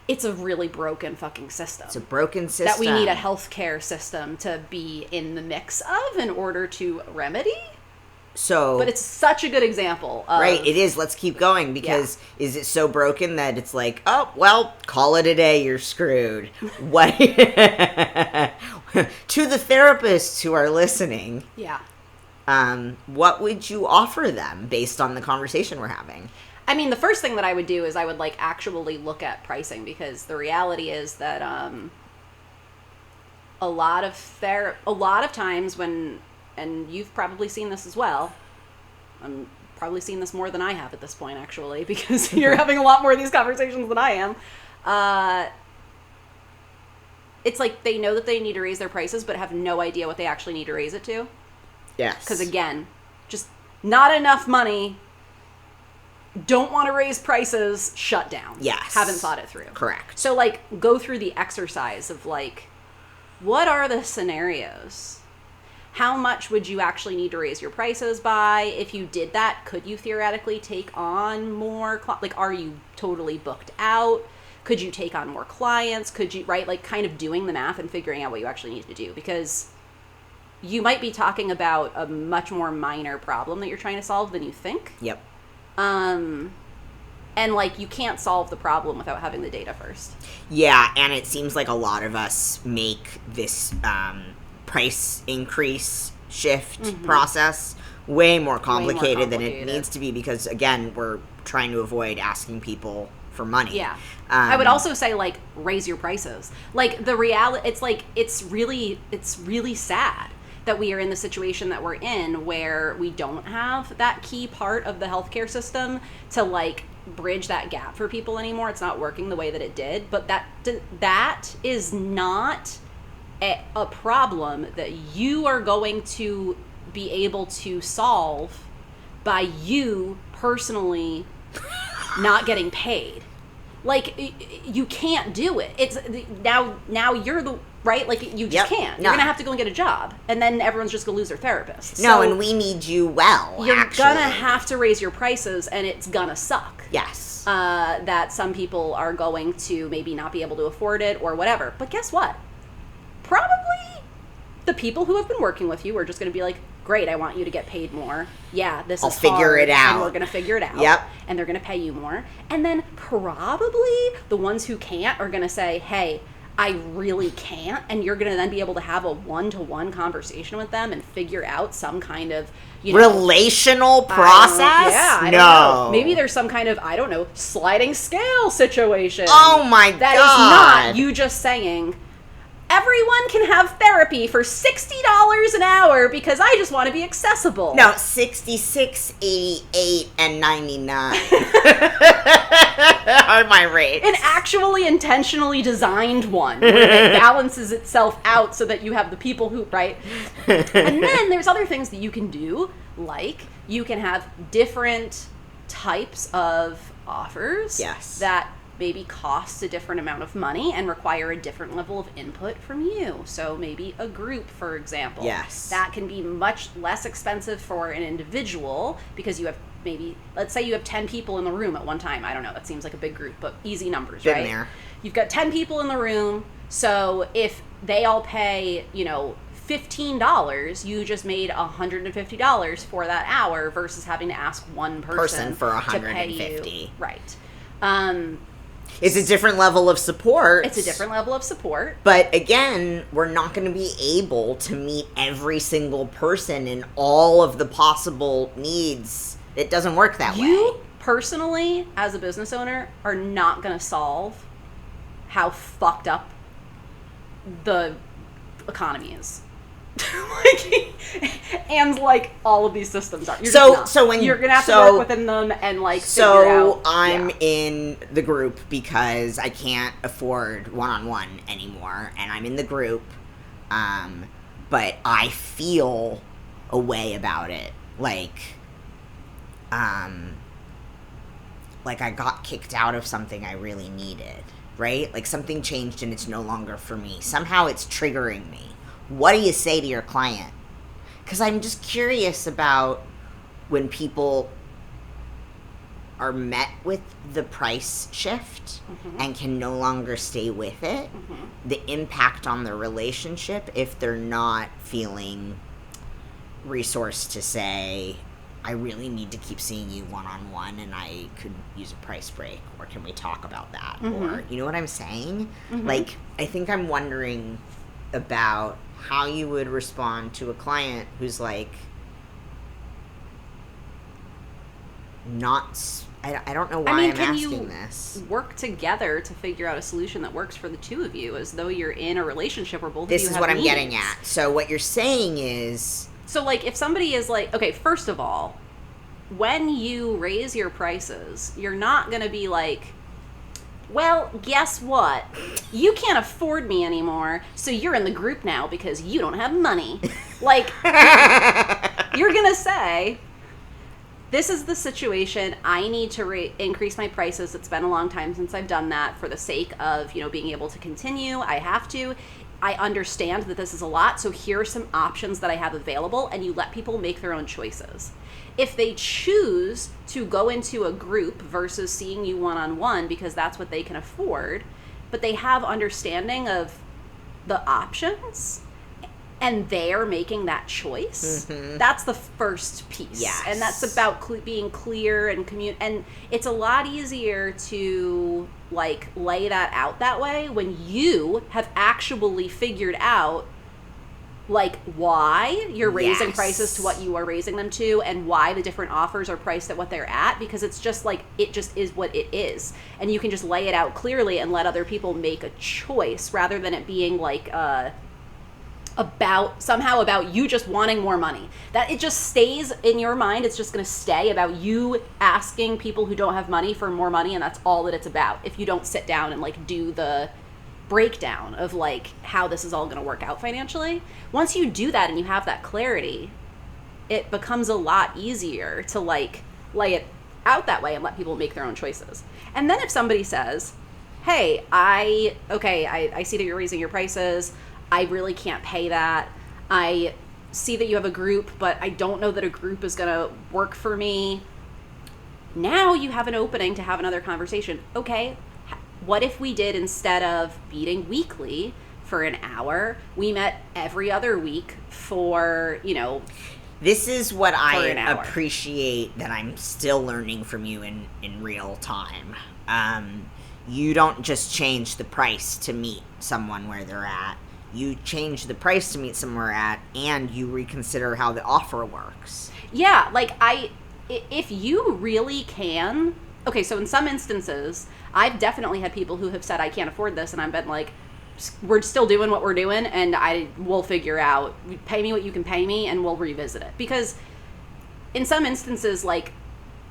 It's a really broken fucking system.
It's a broken system.
That we need a healthcare system to be in the mix of in order to remedy.
So,
but it's such a good example of...
Right, it is. Let's keep going because is it so broken that it's like, oh, well, call it a day, you're screwed. What? To the therapists who are listening, what would you offer them based on the conversation we're having?
I mean, the first thing that I would do is I would, like, actually look at pricing because the reality is that a lot of times when... And you've probably seen this as well. I'm probably seen this more than I have at this point, actually, because you're having a lot more of these conversations than I am. It's like they know that they need to raise their prices, but have no idea what they actually need to raise it to.
Yes.
Because, again, just not enough money, don't want to raise prices, shut down.
Yes.
Haven't thought it through.
Correct.
So, like, go through the exercise of, like, what are the scenarios? How much would you actually need to raise your prices by? If you did that, could you theoretically take on more? Like, are you totally booked out? Could you take on more clients? Could you, right? Like, kind of doing the math and figuring out what you actually need to do. Because you might be talking about a much more minor problem that you're trying to solve than you think.
Yep.
And, like, you can't solve the problem without having the data first.
Yeah, and it seems like a lot of us make this... price increase shift process way more complicated than it needs to be because, again, we're trying to avoid asking people for money.
Yeah. I would also say, like, raise your prices. Like, the reality, it's like, it's really sad that we are in the situation that we're in where we don't have that key part of the healthcare system to, like, bridge that gap for people anymore. It's not working the way that it did, but that is not a problem that you are going to be able to solve by you personally not getting paid. Like, you can't do it. It's now you're the right. Like, you just can't. You're gonna have to go and get a job, and then everyone's just gonna lose their therapist.
No, and we need you well.
You're gonna have to raise your prices, and it's gonna suck.
Yes.
That some people are going to maybe not be able to afford it or whatever. But guess what? Probably the people who have been working with you are just going to be like, great, I want you to get paid more. Yeah, I'll
figure it out.
And we're going to figure it out.
Yep.
And they're going to pay you more. And then probably the ones who can't are going to say, hey, I really can't. And you're going to then be able to have a one-to-one conversation with them and figure out some kind of,
relational process?
I don't know. Maybe there's some kind of, I don't know, sliding scale situation.
Oh my God.
That is not you just saying, everyone can have therapy for $60 an hour because I just want to be accessible.
No, 66, 88, and 99 are my rates.
An actually intentionally designed one where it balances itself out so that you have the people who, right? And then there's other things that you can do, like you can have different types of offers
Yes.
that maybe cost a different amount of money and require a different level of input from you. So maybe a group, for example.
Yes.
That can be much less expensive for an individual because you have maybe, let's say you have 10 people in the room at one time. I don't know, that seems like a big group, but easy numbers,
Been
right?
there.
You've got 10 people in the room, so if they all pay, $15, you just made $150 for that hour versus having to ask one person
for
to pay
$150.
you. Right.
It's a different level of support.
It's a different level of support.
But again, we're not going to be able to meet every single person in all of the possible needs. It doesn't work that way.
You personally, as a business owner, are not going to solve how fucked up the economy is. And all of these systems are.
So when
you're gonna have to work within them and figure out.
I'm in the group because I can't afford one-on-one anymore, and I'm in the group, but I feel a way about it, like I got kicked out of something I really needed, right? Like something changed and it's no longer for me. Somehow it's triggering me. What do you say to your client? Because I'm just curious about when people are met with the price shift and can no longer stay with it, the impact on the relationship if they're not feeling resourced to say, I really need to keep seeing you one-on-one and I could use a price break, or can we talk about that? Or, you know what I'm saying? I think I'm wondering about how you would respond to a client who's I don't know why I'm asking this.
Work together to figure out a solution that works for the two of you, as though you're in a relationship where both of you have
This is what I'm
needs.
getting at. So what you're saying is...
So, if somebody is okay, first of all, when you raise your prices, you're not going to be well, guess what? You can't afford me anymore, so you're in the group now because you don't have money. You're going to say, this is the situation. I need to increase my prices. It's been a long time since I've done that for the sake of, being able to continue. I have to. I understand that this is a lot, so here are some options that I have available, and you let people make their own choices. If they choose to go into a group versus seeing you one-on-one because that's what they can afford, but they have understanding of the options, and they're making that choice, that's the first piece.
Yes.
And that's about being clear and and it's a lot easier to lay that out that way when you have actually figured out why you're raising prices to what you are raising them to, and why the different offers are priced at what they're at, because it's just it just is what it is, and you can just lay it out clearly and let other people make a choice rather than it being about you just wanting more money. That it just stays in your mind. It's just going to stay about you asking people who don't have money for more money, and that's all that it's about. If you don't sit down and do the breakdown of how this is all going to work out financially, once you do that and you have that clarity, it becomes a lot easier to lay it out that way and let people make their own choices. And then if somebody says, hey, I see that you're raising your prices, I really can't pay that, I see that you have a group, but I don't know that a group is going to work for me, now you have an opening to have another conversation. Okay, what if we did, instead of meeting weekly for an hour, we met every other week for,
This is what I
an hour.
appreciate that I'm still learning from you in real time. You don't just change the price to meet someone where they're at. You change the price to meet somewhere at, and you reconsider how the offer works.
Yeah, if you really can... Okay, so in some instances, I've definitely had people who have said, I can't afford this, and I've been we're still doing what we're doing, and we'll figure out, pay me what you can pay me, and we'll revisit it. Because in some instances,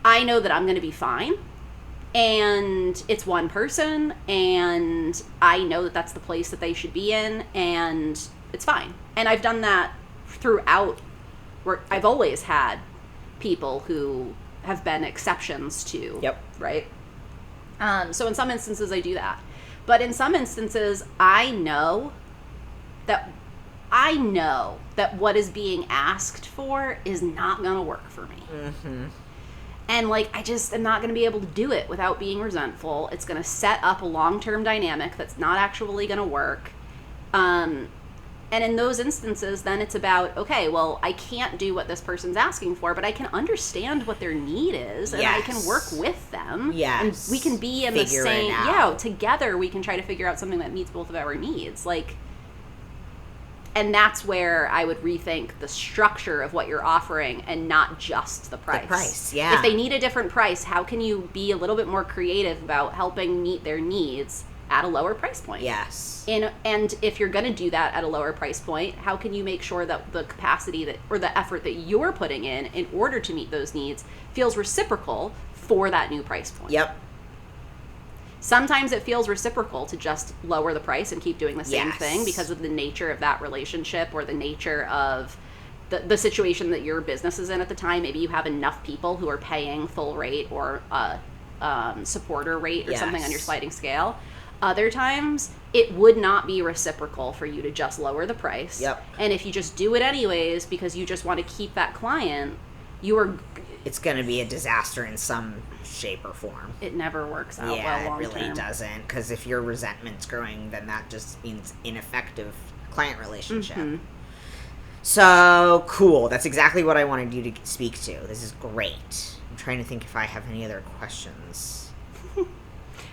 I know that I'm going to be fine, and it's one person, and I know that that's the place that they should be in, and it's fine. And I've done that throughout, where I've always had people who have been exceptions to,
Yep.
right? So in some instances, I do that. But in some instances, I know that what is being asked for is not going to work for me.
Mm-hmm.
And, like, I just am not going to be able to do it without being resentful. It's going to set up a long-term dynamic that's not actually going to work. And in those instances, then it's about, okay, well, I can't do what this person's asking for, but I can understand what their need is, and I can work with them.
Yes.
And we can be in the same, together we can try to figure out something that meets both of our needs. Like, and that's where I would rethink the structure of what you're offering and not just the price.
The price, yeah.
If they need a different price, how can you be a little bit more creative about helping meet their needs at a lower price point?
Yes.
And if you're going to do that at a lower price point, how can you make sure that the capacity that or the effort that you're putting in order to meet those needs feels reciprocal for that new price point?
Yep.
Sometimes it feels reciprocal to just lower the price and keep doing the same thing because of the nature of that relationship or the nature of the situation that your business is in at the time. Maybe you have enough people who are paying full rate or supporter rate or something on your sliding scale. Other times, it would not be reciprocal for you to just lower the price.
Yep.
And if you just do it anyways because you just want to keep that client,
it's going to be a disaster in some shape or form.
It never works out well long term.
Yeah, it really doesn't. Because if your resentment's growing, then that just means ineffective client relationship. Mm-hmm. So, cool. That's exactly what I wanted you to speak to. This is great. I'm trying to think if I have any other questions.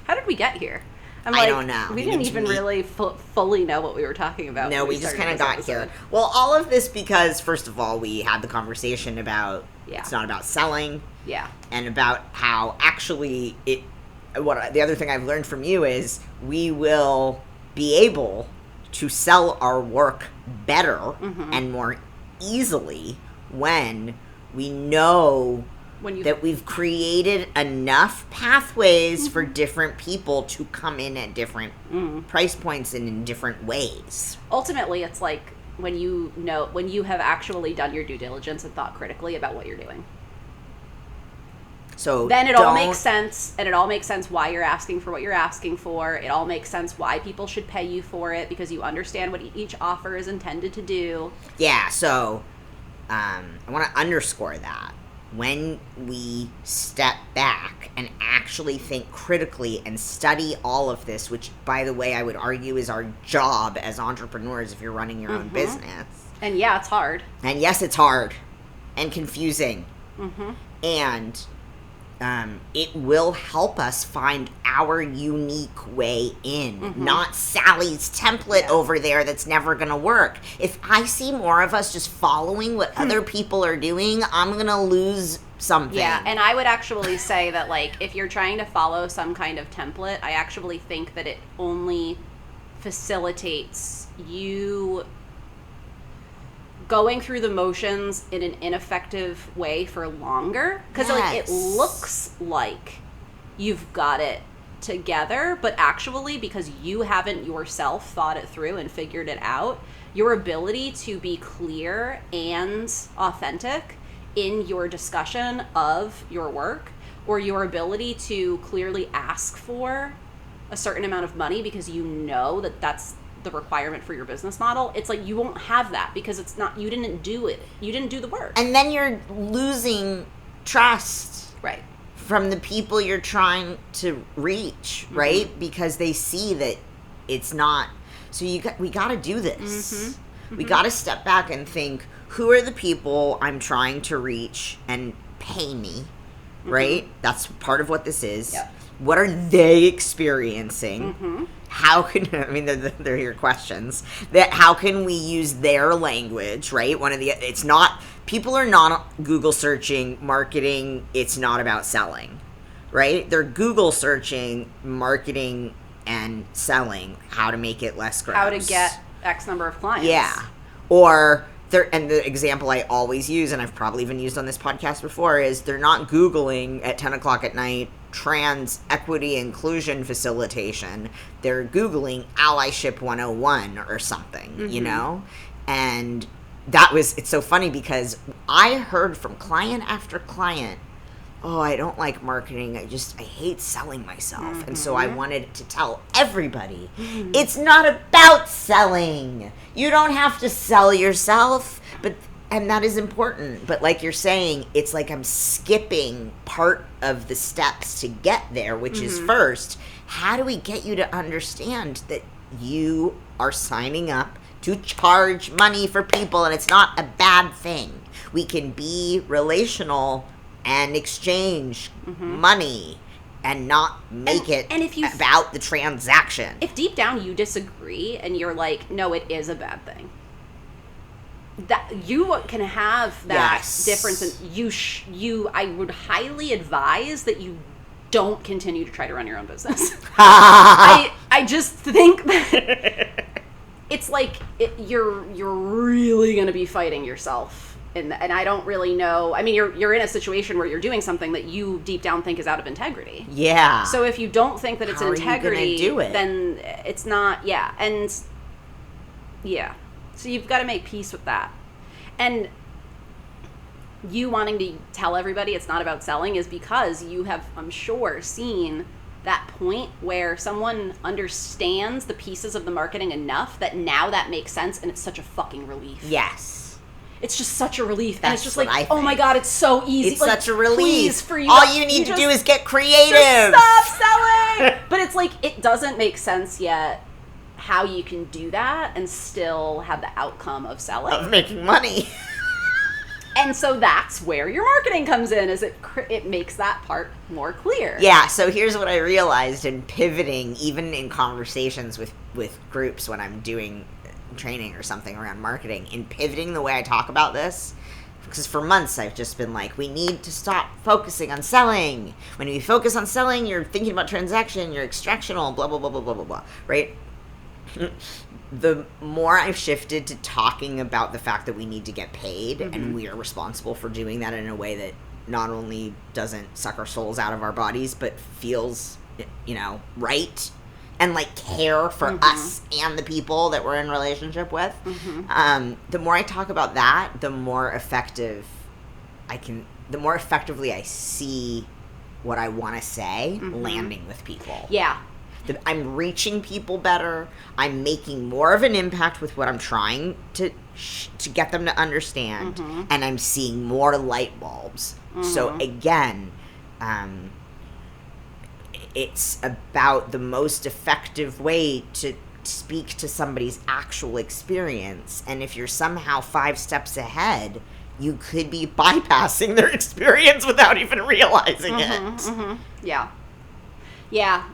How did we get here?
I don't know.
We didn't even really fully know what we were talking about.
No, we just kind of got here. Well, all of this because, first of all, we had the conversation about it's not about selling.
Yeah.
And about how actually the other thing I've learned from you is we will be able to sell our work better and more easily when we know that we've created enough pathways for different people to come in at different price points and in different ways.
Ultimately, it's like when you have actually done your due diligence and thought critically about what you're doing.
So
then it all makes sense, and it all makes sense why you're asking for what you're asking for. It all makes sense why people should pay you for it because you understand what each offer is intended to do.
Yeah, so I want to underscore that. When we step back and actually think critically and study all of this, which, by the way, I would argue is our job as entrepreneurs if you're running your own business.
And yeah, it's hard.
And yes, it's hard and confusing. And it will help us find our unique way in, not Sally's template over there that's never going to work. If I see more of us just following what other people are doing, I'm going to lose something.
Yeah, and I would actually say that, like, if you're trying to follow some kind of template, I actually think that it only facilitates you going through the motions in an ineffective way for longer. Because like, it looks like you've got it together, but actually, because you haven't yourself thought it through and figured it out, your ability to be clear and authentic in your discussion of your work, or your ability to clearly ask for a certain amount of money because you know that that's the requirement for your business model, it's like you won't have that because it's not, you didn't do it, you didn't do the work,
and then you're losing trust from the people you're trying to reach, right? Because they see that it's not. So we got to do this. We got to step back and think, who are the people I'm trying to reach and pay me, right? That's part of what this is. What are they experiencing? How can, I mean, they're your questions. How can we use their language, right? It's not, people are not Google searching marketing, it's not about selling, right? They're Google searching marketing and selling, how to make it less gross.
How to get X number of clients.
Yeah. Or, and the example I always use, and I've probably even used on this podcast before, is they're not Googling at 10 o'clock at night trans equity inclusion facilitation. They're Googling allyship 101 or something, you know? And it's so funny because I heard from client after client oh, I don't like marketing. I hate selling myself. And so I wanted to tell everybody, it's not about selling. You don't have to sell yourself, and that is important. But like you're saying, it's like I'm skipping part of the steps to get there, which is first, how do we get you to understand that you are signing up to charge money for people, and it's not a bad thing. We can be relational and exchange money and not make it about the transaction.
If deep down you disagree and you're like, no, it is a bad thing, that you can have that difference, and I would highly advise that you don't continue to try to run your own business. I just think that it's like you're really going to be fighting yourself. And I don't really know. I mean, you're in a situation where you're doing something that you deep down think is out of integrity.
Yeah.
So if you don't think that it's integrity,
do it?
Then it's not. Yeah. And yeah. So you've got to make peace with that. And you wanting to tell everybody it's not about selling is because you have, I'm sure, seen that point where someone understands the pieces of the marketing enough that now that makes sense, and it's such a fucking relief.
Yes.
It's just such a relief.
That's
and it's just like,
oh
my God, it's so easy.
It's
like,
such a relief.
Please, for you.
All you need to do is get creative.
Just stop selling. But it's like, it doesn't make sense yet how you can do that and still have the outcome of selling.
Of making money.
And so that's where your marketing comes in, is it makes that part more clear.
Yeah, so here's what I realized in pivoting, even in conversations with groups when I'm doing training or something around marketing, in pivoting the way I talk about this, because for months I've just been like, we need to stop focusing on selling. When you focus on selling, you're thinking about transaction, you're extractional, blah, blah, blah, blah, blah, blah, blah, right? The more I've shifted to talking about the fact that we need to get paid, and we are responsible for doing that in a way that not only doesn't suck our souls out of our bodies, but feels, right, and like care for us and the people that we're in relationship with. The more I talk about that, the more effectively I see what I want to say landing with people.
Yeah.
I'm reaching people better. I'm making more of an impact with what I'm trying to get them to understand, and I'm seeing more light bulbs. So again, it's about the most effective way to speak to somebody's actual experience. And if you're somehow 5 steps ahead, you could be bypassing their experience without even realizing it.
Yeah. Yeah.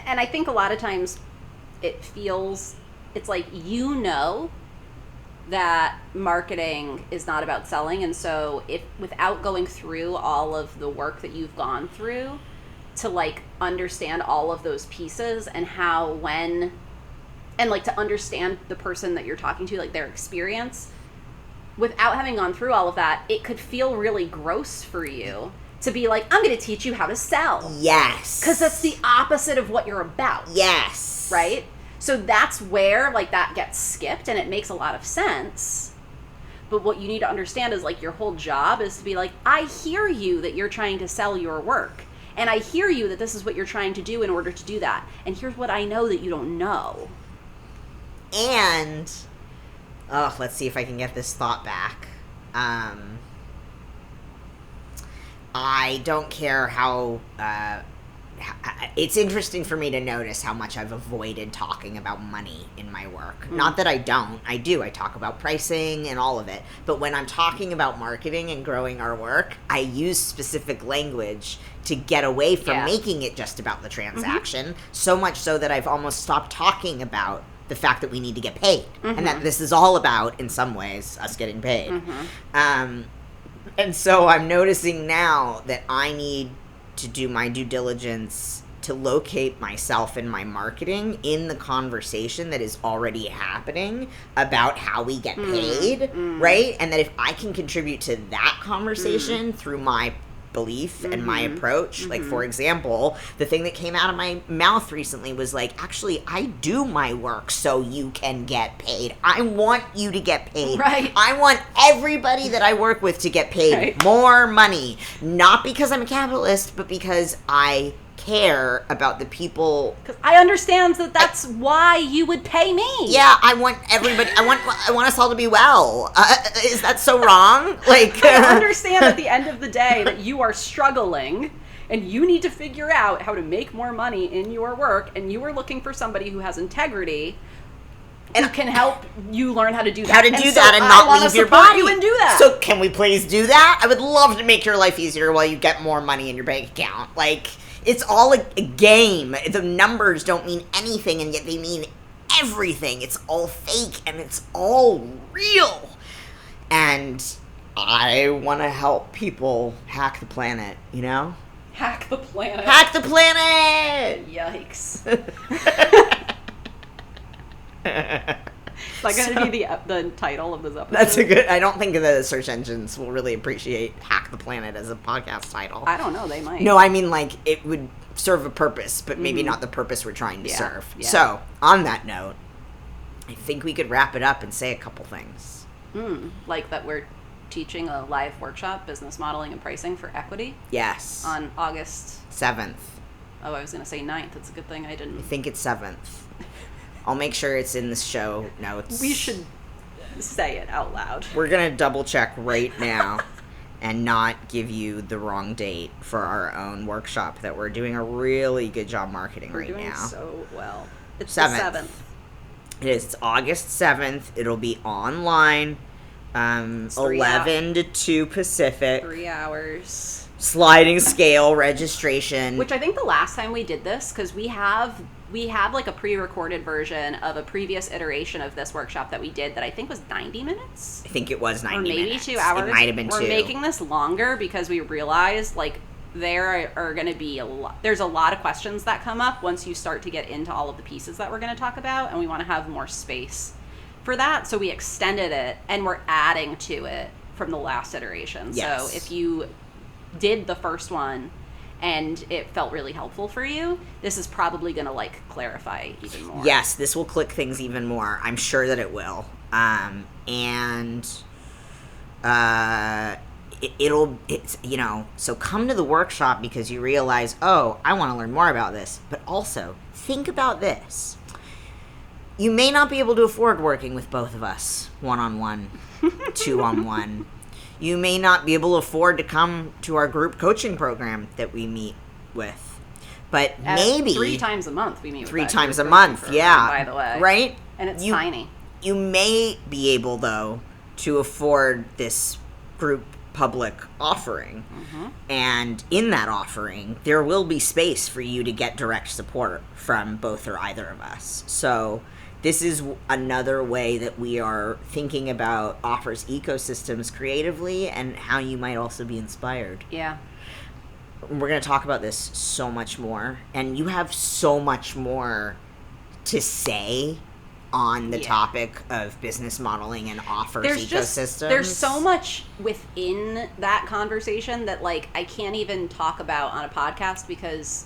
And I think a lot of times it's like, that marketing is not about selling. And so if without going through all of the work that you've gone through to like understand all of those pieces and and like to understand the person that you're talking to, like their experience, without having gone through all of that, it could feel really gross for you to be like, I'm going to teach you how to sell.
Yes.
Because that's the opposite of what you're about.
Yes.
Right? So that's where, like, that gets skipped, and it makes a lot of sense. But what you need to understand is, like, your whole job is to be like, I hear you that you're trying to sell your work. And I hear you that this is what you're trying to do in order to do that. And here's what I know that you don't know.
And, let's see if I can get this thought back. I don't care how it's interesting for me to notice how much I've avoided talking about money in my work. Not that I don't. I do. I talk about pricing and all of it. But when I'm talking about marketing and growing our work, I use specific language to get away from making it just about the transaction, so much so that I've almost stopped talking about the fact that we need to get paid, and that this is all about, in some ways, us getting paid. And so I'm noticing now that I need to do my due diligence to locate myself in my marketing in the conversation that is already happening about how we get paid, right? And that if I can contribute to that conversation through my belief and my approach. Like, for example, the thing that came out of my mouth recently was like, actually, I do my work so you can get paid. I want you to get paid.
Right.
I want everybody that I work with to get paid more money. Not because I'm a capitalist, but because I care about the people.
Because I understand that's why you would pay me.
Yeah, I want everybody. I want us all to be well. Is that so wrong? Like,
I understand at the end of the day that you are struggling and you need to figure out how to make more money in your work, and you are looking for somebody who has integrity and can help you learn how to do that.
How to do that and not leave your body.
You and do that.
So can we please do that? I would love to make your life easier while you get more money in your bank account. Like, it's all a game. The numbers don't mean anything, and yet they mean everything. It's all fake, and it's all real. And I want to help people hack the planet, you know?
Hack the planet.
Hack the planet!
Yikes. Is that going to be the title of this episode?
That's a good... I don't think the search engines will really appreciate Hack the Planet as a podcast title.
I don't know. They might.
No, I mean, like, it would serve a purpose, but maybe not the purpose we're trying to serve.
Yeah.
So, on that note, I think we could wrap it up and say a couple things.
Like that we're teaching a live workshop, business modeling and pricing for equity.
Yes.
On August
7th.
Oh, I was going to say 9th. It's a good thing I didn't.
I think it's 7th. I'll make sure it's in the show notes.
We should say it out loud.
We're going to double check right now and not give you the wrong date for our own workshop that we're doing a really good job marketing right now.
We're doing so well. It's
7th.
the 7th.
It is. It's August 7th. It'll be online, 11 to 2 Pacific.
3 hours.
Sliding scale registration.
Which I think the last time we did this, because we have like a pre-recorded version of a previous iteration of this workshop that we did that I think was 90 minutes.
I think it was 90 minutes.
Or maybe 2 hours.
It might have been
We're
2.
making this longer because we realized, like, there are going to be there's a lot of questions that come up once you start to get into all of the pieces that we're going to talk about, and we want to have more space for that. So we extended it, and we're adding to it from the last iteration.
Yes.
So if you did the first one and it felt really helpful for you, this is probably going to, like, clarify even more.
Yes, this will click things even more. I'm sure that it will. It's you know, so come to the workshop because you realize, oh, I want to learn more about this. But also, think about this. You may not be able to afford working with both of us, one-on-one, two-on-one. You may not be able to afford to come to our group coaching program that we meet with. But maybe
3 times a month we meet with
3
that
times a
group
month,
coaching
yeah.
program, by the way.
Right?
And it's tiny.
You may be able, though, to afford this group public offering. And in that offering, there will be space for you to get direct support from both or either of us. So this is another way that we are thinking about offers ecosystems creatively and how you might also be inspired.
Yeah.
We're going to talk about this so much more, and you have so much more to say on the topic of business modeling and offers ecosystems.
There's so much within that conversation that, like, I can't even talk about on a podcast because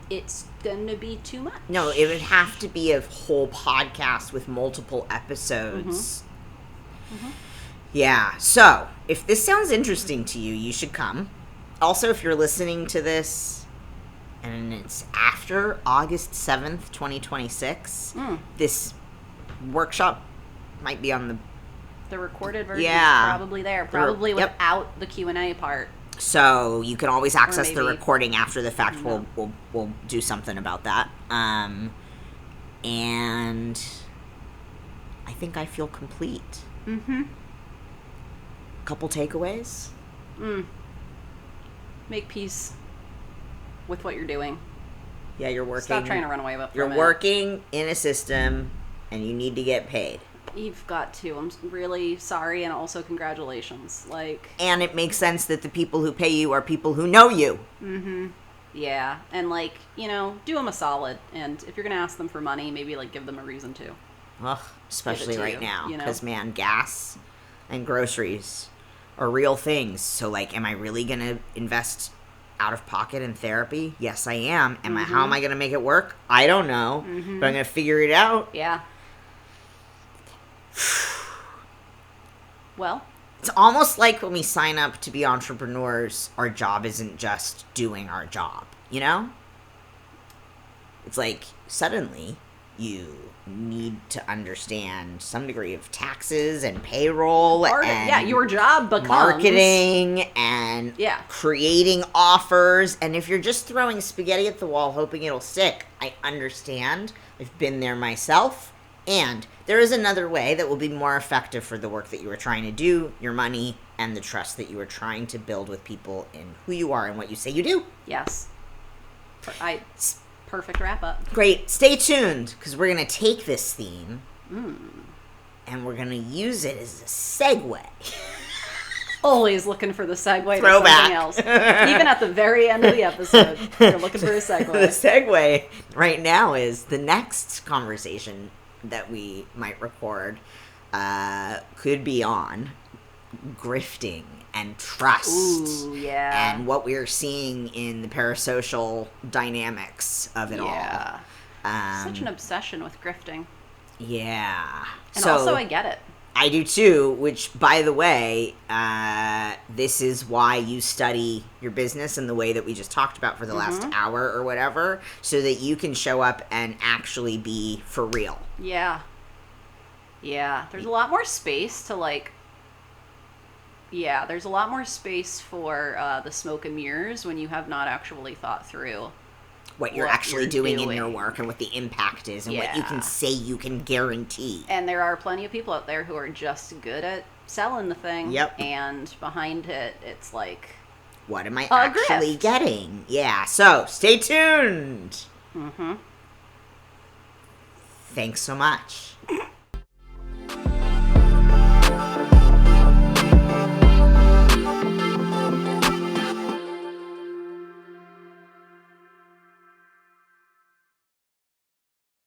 it's going to be too much.
No, it would have to be a whole podcast with multiple episodes. Yeah, so if this sounds interesting to you, you should come. Also, if you're listening to this and it's after August 7th, 2026, this workshop might be on
the recorded version is probably there, probably
Yep.
without the Q&A part.
So you can always access the
maybe-
recording after the fact. We'll do something about that. And I think I feel complete. Couple takeaways.
Make peace with what you're doing.
Yeah, you're working.
Stop trying to run away from it.
You're working in a system, and you need to get paid.
You've got to. I'm really sorry, and also congratulations. Like,
and it makes sense that the people who pay you are people who know you.
Yeah, and, like, you know, do them a solid. And if you're gonna ask them for money, maybe, like, give them a reason to.
Ugh, especially
to
right
you,
now,
you know?
because man, gas and groceries are real things. So, like, am I really going to invest out of pocket in therapy? Yes, I am. How am I going to make it work? I don't know. But I'm going to figure it out.
Yeah. Well,
it's almost like when we sign up to be entrepreneurs, our job isn't just doing our job, you know? It's like suddenly you need to understand some degree of taxes and payroll and
your job becomes
marketing and
Yeah.
creating offers. And if you're just throwing spaghetti at the wall hoping it'll stick, I understand. I've been there myself. And there is another way that will be more effective for the work that you are trying to do, your money, and the trust that you are trying to build with people in who you are and what you say you do.
Yes. Perfect wrap up.
Great. Stay tuned, because we're going to take this theme and we're going to use it as a segue.
Always looking for the segue
Throwback.
to something else. Even at the very end of the episode, you're looking for a segue.
The segue right now is the next conversation that we might record could be on grifting and trust.
Ooh, yeah.
And what we're seeing in the parasocial dynamics of it all.
Such an obsession with grifting.
Yeah.
And
so,
also, I get it.
I do too, which, by the way, this is why you study your business in the way that we just talked about for the last hour or whatever, so that you can show up and actually be for real.
Yeah. Yeah. There's a lot more space to, like... Yeah, there's a lot more space for the smoke and mirrors when you have not actually thought through
what you're actually doing in your work and what the impact is and what you can say you can guarantee.
And there are plenty of people out there who are just good at selling the thing.
Yep.
And behind it, it's like...
what am I actually getting? Yeah, so stay tuned. Thanks so much.